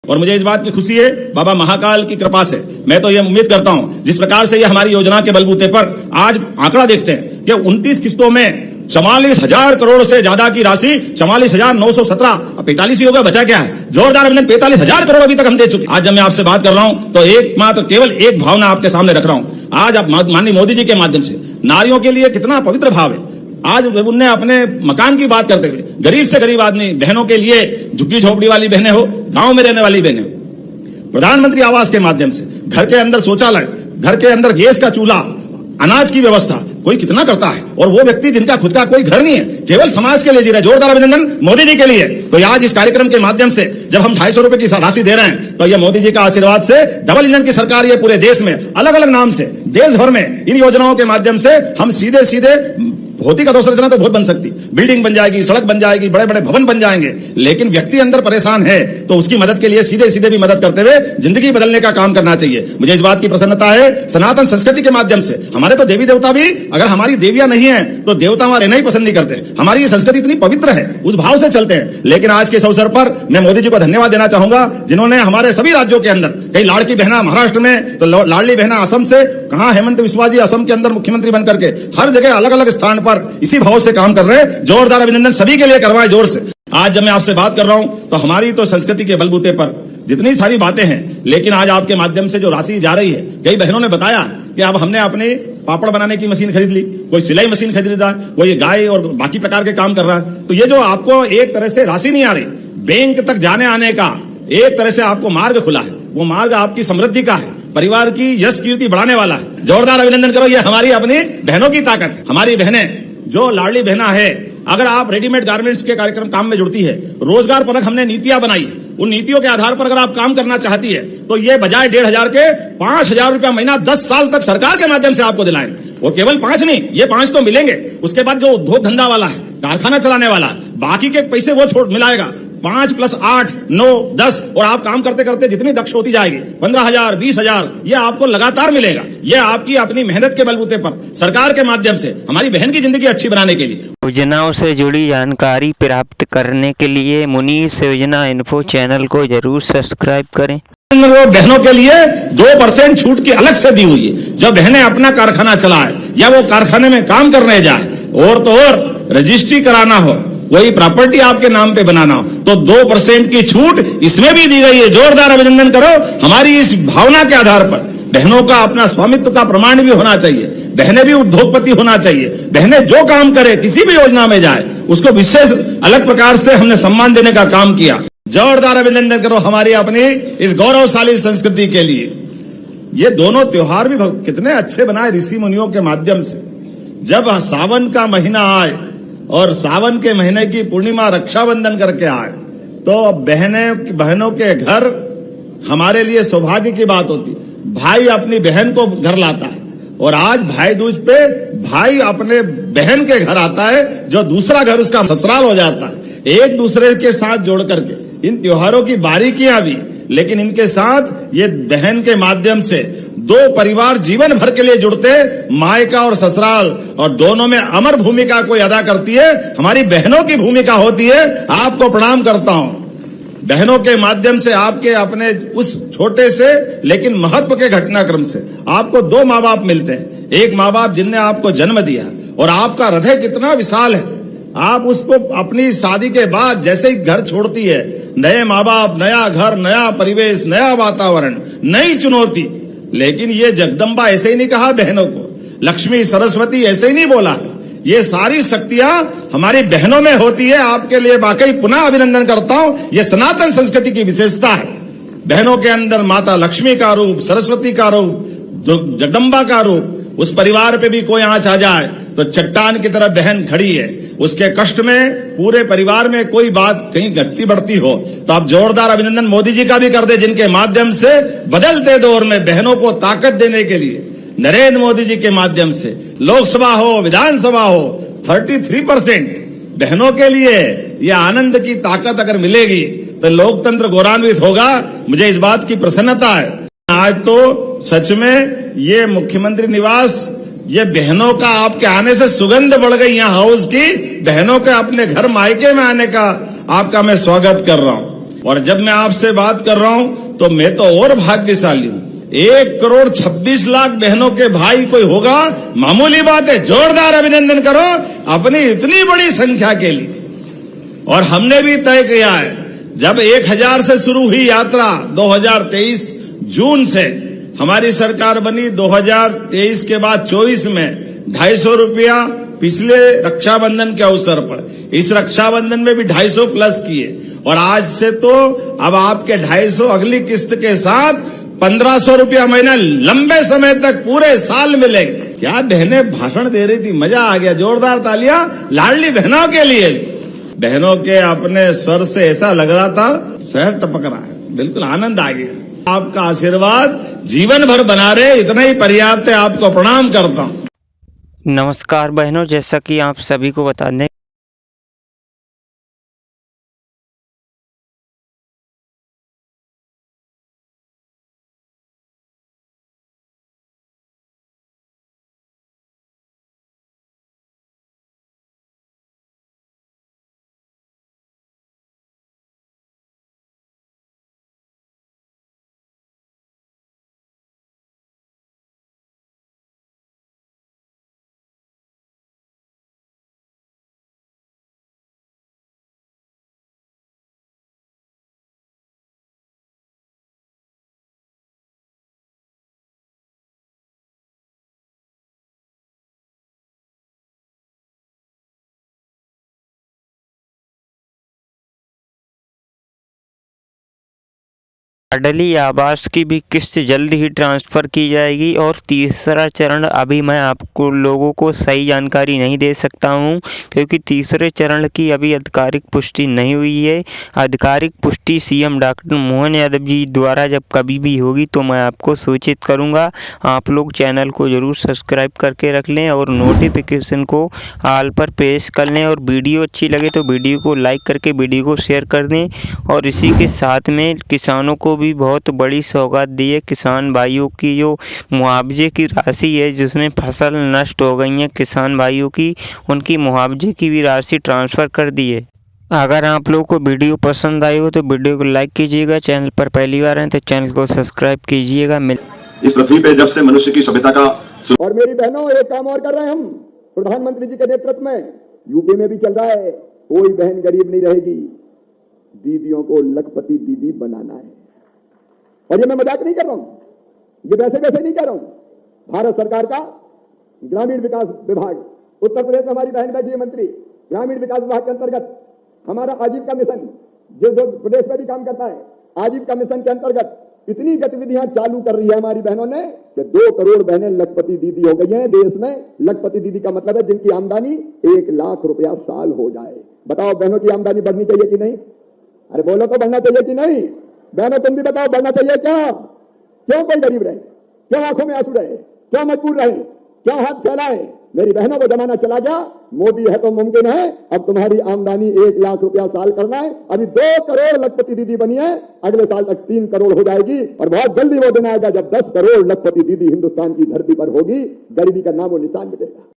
और मुझे इस बात की खुशी है बाबा महाकाल की कृपा से, मैं तो ये उम्मीद करता हूं जिस प्रकार से ये हमारी योजना के बलबूते पर आज आंकड़ा देखते हैं कि 29 किस्तों में 44,000 करोड़ से ज्यादा की राशि 44,917, 45 ही होगा, बचा क्या है? जोरदार अभिनंदन, 45,000 करोड़ अभी तक हम दे चुके। आज जब मैं आपसे बात कर रहा हूं तो एकमात्र केवल एक भावना आपके सामने रख रहा हूं। आज आप माननीय मोदी जी के माध्यम से नारियों के लिए कितना पवित्र भाव है। आज उनने अपने मकान की बात करते हुए गरीब से गरीब आदमी बहनों के लिए, झुग्गी झोपड़ी वाली बहनें हो, गांव में रहने वाली बहनें हो, प्रधानमंत्री आवास के माध्यम से घर के अंदर शौचालय, घर के अंदर गैस का चूल्हा, अनाज की व्यवस्था, कोई कितना करता है। और वो व्यक्ति जिनका खुद का कोई घर नहीं है, केवल समाज के लिए जी रहे। जोरदार अभिनंदन मोदी जी के लिए। तो आज इस कार्यक्रम के माध्यम से जब हम 250 रुपए की राशि दे रहे हैं तो ये मोदी जी का आशीर्वाद से डबल इंजन की सरकार ये पूरे देश में अलग अलग नाम से देश भर में इन योजनाओं के माध्यम से हम सीधे सीधे भौतिक अधोसंरचना तो बहुत बन सकती, बिल्डिंग बन जाएगी, सड़क बन जाएगी, बड़े बड़े भवन बन जाएंगे, लेकिन व्यक्ति अंदर परेशान है तो उसकी मदद के लिए सीधे सीधे भी मदद करते हुए जिंदगी बदलने का काम करना चाहिए। मुझे इस बात की प्रसन्नता है सनातन संस्कृति के माध्यम से। हमारे तो देवी देवता भी, अगर हमारी देवियां नहीं है तो देवता वहां रहना ही पसंद नहीं करते। हमारी ये संस्कृति इतनी पवित्र है, उस भाव से चलते हैं। लेकिन आज के इस अवसर पर मैं मोदी जी को धन्यवाद देना चाहूंगा जिन्होंने हमारे सभी राज्यों के अंदर, कई लाड़की बहना महाराष्ट्र में, तो लाडली बहना असम से, कहा हेमंत बिस्वा जी असम के अंदर मुख्यमंत्री बनकर के हर जगह अलग अलग स्थान पर इसी भाव से काम कर रहे हैं। जोरदार अभिनंदन सभी के लिए करवाएं जोर से। आज जब मैं आपसे बात कर रहा हूं तो हमारी तो संस्कृति के बलबूते पर जितनी सारी बातें हैं, लेकिन आज आपके माध्यम से जो राशि जा रही है, कई बहनों ने बताया कि अब हमने अपने पापड़ बनाने की मशीन खरीद ली, कोई सिलाई मशीन खरीद रहा, कोई गाय और बाकी प्रकार के काम कर रहा है। तो ये जो आपको एक तरह से राशि नहीं आ रही, बैंक तक जाने आने का एक तरह से आपको मार्ग खुला है, वो मार्ग आपकी समृद्धि का है, परिवार की यश कीर्ति बढ़ाने वाला है। जोरदार अभिनंदन करो, ये हमारी अपनी बहनों की ताकत। हमारी बहनें जो लाडली बहना है, अगर आप रेडीमेड गारमेंट्स के कार्यक्रम काम में जुड़ती है, रोजगार परक हमने नीतियां बनाई, उन नीतियों के आधार पर अगर आप काम करना चाहती है तो ये बजाय 1,500 के 5,000 रुपया महीना 10 साल तक सरकार के माध्यम से आपको दिलाएंगे। और केवल 5 नहीं, ये 5 तो मिलेंगे। उसके बाद जो उद्योग धंधा वाला है, कारखाना चलाने वाला, बाकी के पैसे वो छोड़ मिलाएगा। 5 + 8 9 10 और आप काम करते करते जितनी दक्ष होती जाएगी 15,000 20,000 ये आपको लगातार मिलेगा। ये आपकी अपनी मेहनत के बलबूते पर सरकार के माध्यम से हमारी बहन की जिंदगी अच्छी बनाने के लिए। योजनाओं से जुड़ी जानकारी प्राप्त करने के लिए मुनीष योजना इन्फो चैनल को जरूर सब्सक्राइब करें। बहनों के लिए 2% छूट की अलग से दी हुई है। जब बहनें अपना कारखाना चलाए या वो कारखाने में काम करने जाए, और तो और रजिस्ट्री कराना हो, कोई प्रॉपर्टी आपके नाम पे बनाना हो, तो 2% की छूट इसमें भी दी गई है। जोरदार अभिनंदन करो। हमारी इस भावना के आधार पर बहनों का अपना स्वामित्व का प्रमाण भी होना चाहिए, बहनें भी उद्योगपति होना चाहिए। बहनें जो काम करे, किसी भी योजना में जाए, उसको विशेष अलग प्रकार से हमने सम्मान देने का काम किया। जोरदार अभिनंदन करो हमारी अपनी इस गौरवशाली संस्कृति के लिए। ये दोनों त्योहार भी कितने अच्छे बनाए ऋषि मुनियों के माध्यम से। जब सावन का महीना आए और सावन के महीने की पूर्णिमा रक्षाबंधन करके आए, तो बहनों के घर हमारे लिए सौभाग्य की बात होती। भाई अपनी बहन को घर लाता है, और आज भाई दूज पे भाई अपने बहन के घर आता है, जो दूसरा घर उसका ससुराल हो जाता है। एक दूसरे के साथ जोड़ करके इन त्योहारों की बारीकियां भी, लेकिन इनके साथ ये बहन के माध्यम से 2 परिवार जीवन भर के लिए जुड़ते, मायका और ससुराल, और दोनों में अमर भूमिका कोई अदा करती है। हमारी बहनों की भूमिका होती है। आपको प्रणाम करता हूं। बहनों के माध्यम से आपके अपने उस छोटे से लेकिन महत्व के घटनाक्रम से आपको 2 माँ बाप मिलते हैं। एक माँ बाप जिनने आपको जन्म दिया, और आपका हृदय कितना विशाल है। आप उसको अपनी शादी के बाद जैसे ही घर छोड़ती है, नए माँ बाप, नया घर, नया परिवेश, नया वातावरण, नई चुनौती। लेकिन ये जगदम्बा ऐसे ही नहीं कहा बहनों को, लक्ष्मी सरस्वती ऐसे ही नहीं बोला। ये सारी शक्तियां हमारी बहनों में होती है। आपके लिए वाकई पुनः अभिनंदन करता हूं। ये सनातन संस्कृति की विशेषता है। बहनों के अंदर माता लक्ष्मी का रूप, सरस्वती का रूप, जगदम्बा का रूप। उस परिवार पे भी कोई आंच आ जाए तो चट्टान की तरह बहन खड़ी है। उसके कष्ट में पूरे परिवार में कोई बात कहीं घटती बढ़ती हो तो आप जोरदार अभिनंदन मोदी जी का भी कर दे, जिनके माध्यम से बदलते दौर में बहनों को ताकत देने के लिए नरेंद्र मोदी जी के माध्यम से लोकसभा हो, विधानसभा हो, 33% बहनों के लिए यह आनंद की ताकत अगर मिलेगी तो लोकतंत्र गौरवान्वित होगा। मुझे इस बात की प्रसन्नता है। आज तो सच में ये मुख्यमंत्री निवास, ये बहनों का आपके आने से सुगंध बढ़ गई। यहाँ हाउस की बहनों के अपने घर मायके में आने का आपका मैं स्वागत कर रहा हूं। और जब मैं आपसे बात कर रहा हूं तो मैं तो और भाग्यशाली हूं। 1,26,00,000 बहनों के भाई कोई होगा, मामूली बात है। जोरदार अभिनंदन करो अपनी इतनी बड़ी संख्या के लिए। और हमने भी तय किया है, जब 1,000 से शुरू हुई यात्रा 2023 जून से हमारी सरकार बनी, 2023 के बाद 24 में 250 रुपया पिछले रक्षाबंधन के अवसर पर, इस रक्षाबंधन में भी 250 प्लस किए और आज से तो अब आपके 250 अगली किस्त के साथ 1,500 रुपया महीना लंबे समय तक पूरे साल मिलेंगे। क्या बहनें भाषण दे रही थी, मजा आ गया। जोरदार तालियां लाडली बहनों के लिए। बहनों के अपने स्वर से ऐसा लग रहा था शहर टपक रहा है, बिल्कुल आनंद आ गया। आपका आशीर्वाद जीवन भर बना रहे, इतना ही पर्याप्त है। आपको प्रणाम करता हूं। नमस्कार बहनों, जैसा कि आप सभी को बता दें लाडली आवास की भी किस्त जल्द ही ट्रांसफ़र की जाएगी। और तीसरा चरण अभी मैं आपको लोगों को सही जानकारी नहीं दे सकता हूं, क्योंकि तीसरे चरण की अभी आधिकारिक पुष्टि नहीं हुई है। आधिकारिक पुष्टि सीएम डॉक्टर मोहन यादव जी द्वारा जब कभी भी होगी तो मैं आपको सूचित करूंगा। आप लोग चैनल को ज़रूर सब्सक्राइब करके रख लें और नोटिफिकेशन को ऑल पर प्रेस कर लें। और वीडियो अच्छी लगे तो वीडियो को लाइक करके वीडियो को शेयर कर दें। और इसी के साथ में किसानों को भी बहुत बड़ी सौगात दी है। किसान भाइयों की जो मुआवजे की राशि है, जिसमें फसल नष्ट हो गई है किसान भाइयों की, उनकी मुआवजे की भी राशि ट्रांसफ़र कर दी है। अगर आप लोगों को वीडियो पसंद आई हो तो वीडियो को लाइक कीजिएगा। चैनल पर पहली बार हैं तो चैनल को सब्सक्राइब कीजिएगा। इस पृथ्वी पे जब से मनुष्य की सभ्यता का और मेरी बहनों, एक काम और कर रहे हैं हम प्रधानमंत्री जी के नेतृत्व में, यूपी में भी चल रहा है। कोई बहन गरीब नहीं रहेगी, दीदियों को लखपति दीदी बनाना है। और ये मैं मजाक नहीं कर रहा हूं, ये वैसे नहीं कह रहा हूं। भारत सरकार का ग्रामीण विकास विभाग, उत्तर प्रदेश में हमारी बहन बैठी है मंत्री, ग्रामीण विकास विभाग के अंतर्गत हमारा आजीविका मिशन, जो प्रदेश में भी काम करता है, आजीविका मिशन के अंतर्गत इतनी गतिविधियां चालू कर रही है हमारी बहनों ने कि 2 करोड़ बहनें लखपति दीदी हो गई हैं देश में। लखपति दीदी का मतलब है जिनकी आमदनी 1 लाख रुपया साल हो जाए। बताओ बहनों की आमदनी बढ़नी चाहिए कि नहीं? अरे बोलो तो बढ़ना चाहिए कि नहीं? बहनों तुम भी बताओ, बढ़ना चाहिए क्या? क्यों कोई गरीब रहे? क्यों आंखों में आंसू रहे? क्यों मजबूर रहे? क्यों हाथ फैलाए? मेरी बहनों को जमाना चला गया। मोदी है तो मुमकिन है। अब तुम्हारी आमदनी 1 लाख रुपया साल करना है। अभी 2 करोड़ लखपति दीदी बनी है, अगले साल तक 3 करोड़ हो जाएगी। और बहुत जल्दी वो दिन आएगा जब 10 करोड़ लखपति दीदी हिंदुस्तान की धरती पर होगी। गरीबी का नामो निशान मिटेगा।